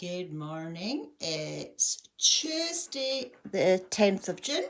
Good morning. It's Tuesday, the 10th of June.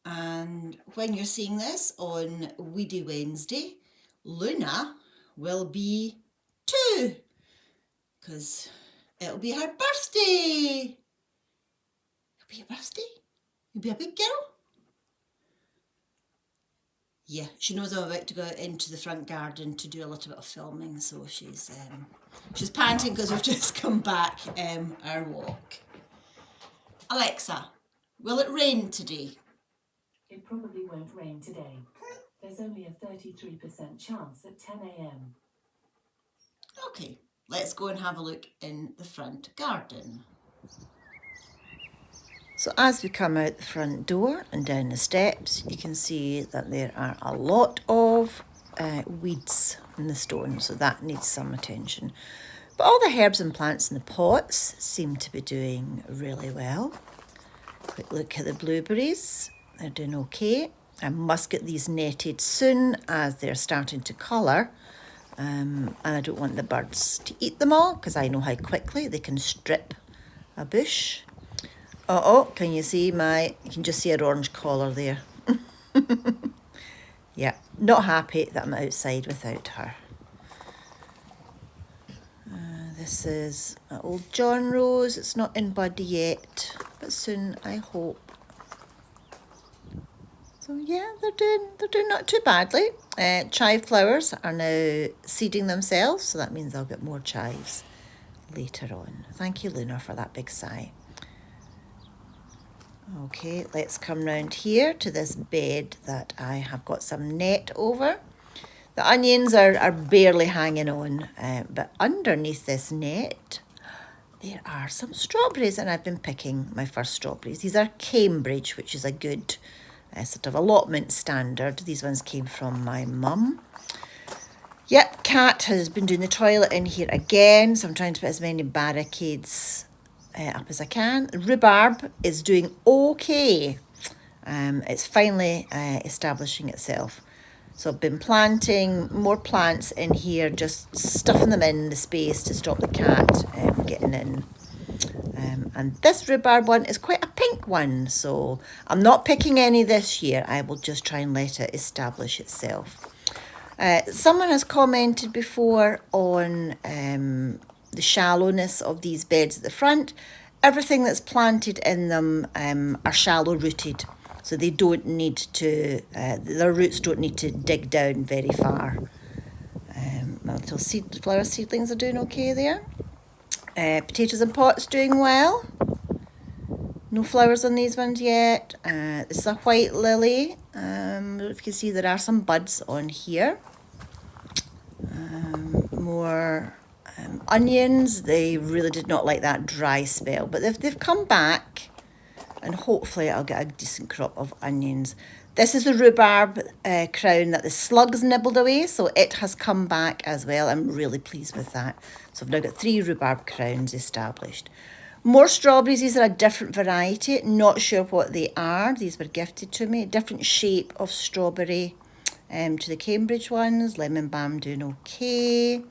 And when you're seeing this on Weedy Wednesday, Luna will be 2 because it'll be her birthday. It'll be your birthday? You'll be a big girl? Yeah, she knows I'm about to go into the front garden to do a little bit of filming, so she's panting because we've just come back our walk. Alexa, will it rain today? It probably won't rain today. There's only a 33% chance at 10 a.m. Okay, let's go and have a look in the front garden. So as we come out the front door and down the steps, you can see that there are a lot of weeds in the stone, so that needs some attention. But all the herbs and plants in the pots seem to be doing really well. Quick look at the blueberries, they're doing okay. I must get these netted soon as they're starting to colour. And I don't want the birds to eat them all because I know how quickly they can strip a bush. Oh, can you see you can just see an orange collar there. Yeah, not happy that I'm outside without her. This is my old John Rose. It's not in bud yet, but soon I hope. So yeah, they're doing not too badly. Chive flowers are now seeding themselves, so that means I'll get more chives later on. Thank you, Luna, for that big sigh. Okay, let's come round here to this bed that I have got some net over. The onions are barely hanging on, but underneath this net, there are some strawberries, and I've been picking my first strawberries. These are Cambridge, which is a good sort of allotment standard. These ones came from my mum. Yep, Cat has been doing the toilet in here again, so I'm trying to put as many barricades up as I can. Rhubarb is doing okay. It's finally establishing itself. So I've been planting more plants in here, just stuffing them in the space to stop the cat getting in. And this rhubarb one is quite a pink one, so I'm not picking any this year. I will just try and let it establish itself. Someone has commented before on the shallowness of these beds at the front. Everything that's planted in them are shallow rooted, so they don't need to, their roots don't need to dig down very far. My little flower seedlings are doing okay there. Potatoes in pots doing well. No flowers on these ones yet. This is a white lily. I don't know if you can see there are some buds on here. More onions. They really did not like that dry spell, but they've come back, and hopefully I'll get a decent crop of onions. This is the rhubarb crown that the slugs nibbled away, so it has come back as well. I'm really pleased with that. So I've now got 3 rhubarb crowns established. More strawberries. These are a different variety. Not sure what they are. These were gifted to me. Different shape of strawberry to the Cambridge ones. Lemon balm doing okay.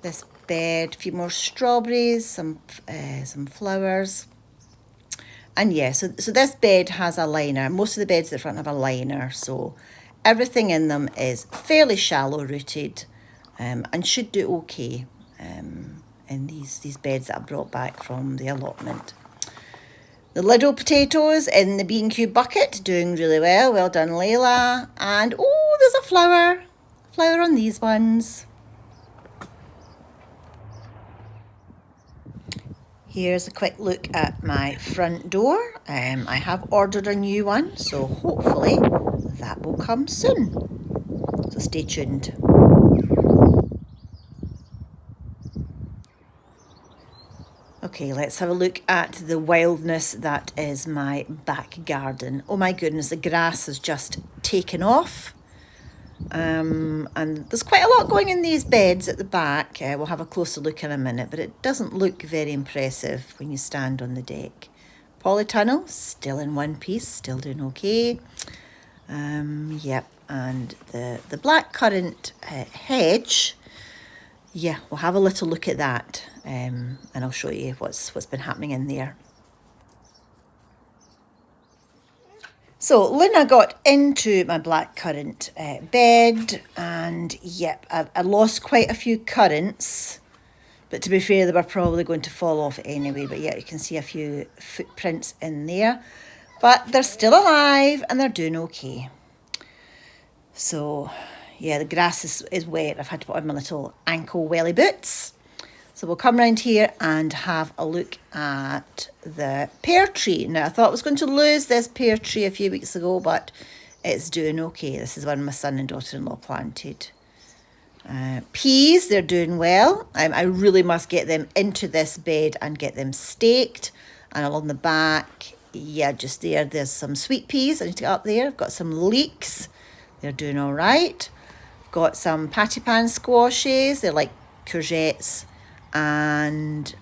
This bed, a few more strawberries, some flowers. And yeah, so this bed has a liner. Most of the beds at the front have a liner, so everything in them is fairly shallow rooted and should do okay in these beds that I brought back from the allotment. The Lidl potatoes in the B&Q bucket doing really well. Well done, Layla. And oh, there's a flower on these ones. Here's a quick look at my front door. I have ordered a new one, so hopefully that will come soon. So stay tuned. Okay, let's have a look at the wildness that is my back garden. Oh my goodness, the grass has just taken off. And there's quite a lot going in these beds at the back. We'll have a closer look in a minute, but it doesn't look very impressive when you stand on the deck. Polytunnel, still in one piece, still doing okay. Yep, and the blackcurrant hedge, yeah, we'll have a little look at that. and I'll show you what's been happening in there. So Luna got into my blackcurrant bed, and yep, I lost quite a few currants, but to be fair, they were probably going to fall off anyway. But yeah, you can see a few footprints in there, but they're still alive and they're doing okay. So yeah, the grass is wet. I've had to put on my little ankle welly boots. So we'll come round here and have a look at the pear tree. Now, I thought I was going to lose this pear tree a few weeks ago, but it's doing okay. This is one my son and daughter-in-law planted. Peas, they're doing well. I really must get them into this bed and get them staked. And along the back, yeah, just there's some sweet peas. I need to get up there. I've got some leeks. They're doing all right. I've got some pattypan squashes. They're like courgettes. And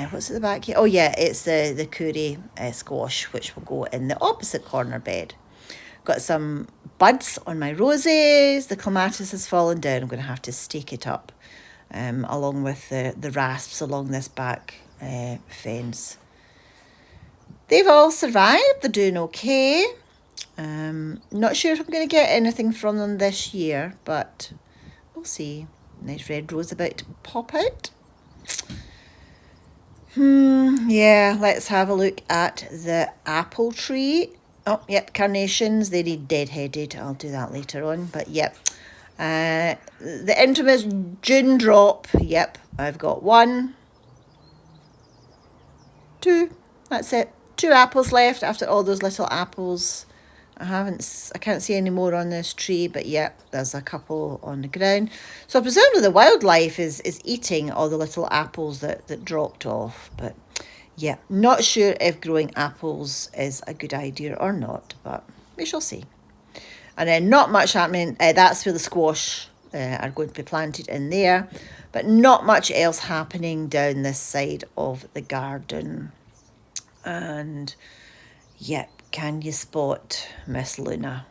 what's at the back here? Oh yeah, it's the curry squash, which will go in the opposite corner bed. Got some buds on my roses. The clematis has fallen down. I'm going to have to stake it up along with the rasps along this back fence. They've all survived. They're doing okay. Not sure if I'm going to get anything from them this year, but we'll see. Nice red rose about to pop out. Yeah, let's have a look at the apple tree. Oh, yep, carnations, they need deadheaded. I'll do that later on, but yep. The infamous June drop. Yep, I've got 1, 2, that's it. 2 apples left after all those little apples. I can't see any more on this tree, but yep, there's a couple on the ground. So presumably the wildlife is eating all the little apples that dropped off. But yeah, not sure if growing apples is a good idea or not, but we shall see. And then not much happening. That's where the squash are going to be planted in there, but not much else happening down this side of the garden. And yep. Can you spot Miss Luna?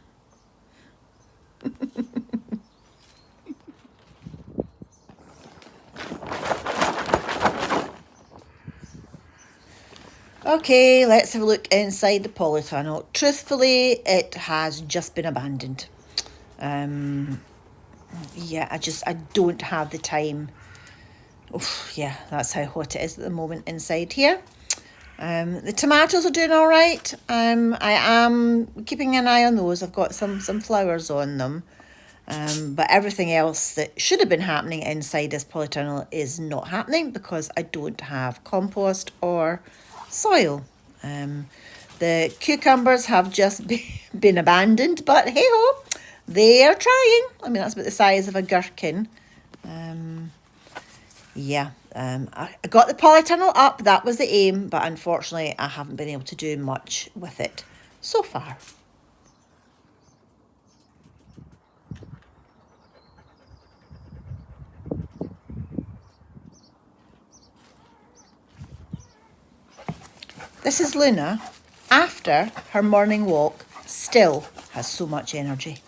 Okay, let's have a look inside the polytunnel. Truthfully, it has just been abandoned. Yeah, I don't have the time. Oof, yeah, that's how hot it is at the moment inside here. The tomatoes are doing all right. I am keeping an eye on those. I've got some flowers on them. But everything else that should have been happening inside this polytunnel is not happening because I don't have compost or soil. The cucumbers have just been abandoned, but hey ho, they are trying. I mean, that's about the size of a gherkin. Yeah, I got the polytunnel up, that was the aim, but unfortunately I haven't been able to do much with it so far. This is Luna after her morning walk, still has so much energy.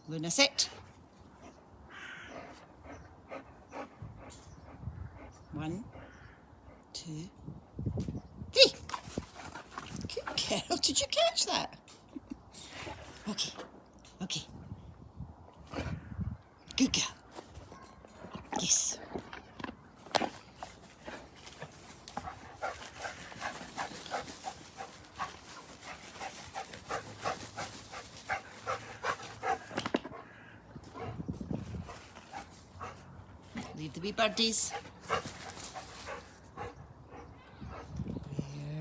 Luna, sit. 1, 2, 3. Good girl, did you catch that? Okay, okay. Good girl. Yes. Leave the wee birdies.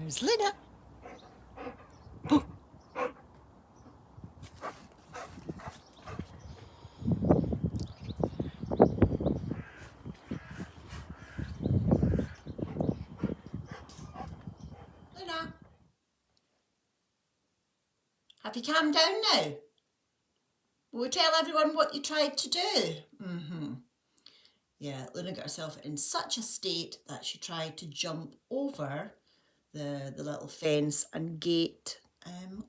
Where's Luna? Oh. Luna? Have you calmed down now? Will we tell everyone what you tried to do? Yeah, Luna got herself in such a state that she tried to jump over the little fence and gate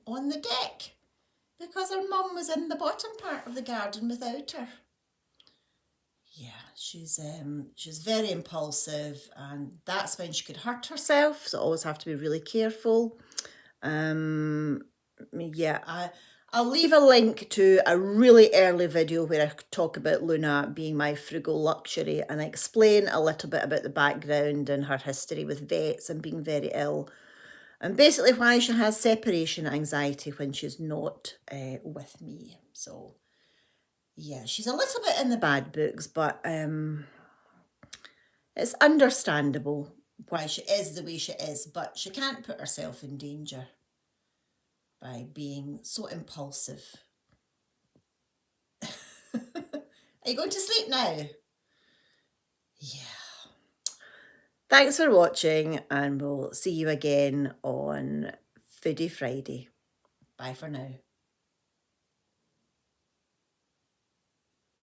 on the deck. because her mum was in the bottom part of the garden without her. Yeah, she's very impulsive, and that's when she could hurt herself, so always have to be really careful. Yeah, I'll leave a link to a really early video where I talk about Luna being my frugal luxury, and I explain a little bit about the background and her history with vets and being very ill, and basically why she has separation anxiety when she's not with me. So yeah, she's a little bit in the bad books, but it's understandable why she is the way she is, but she can't put herself in danger by being so impulsive. Are you going to sleep now? Yeah. Thanks for watching, and we'll see you again on Foodie Friday. Bye for now.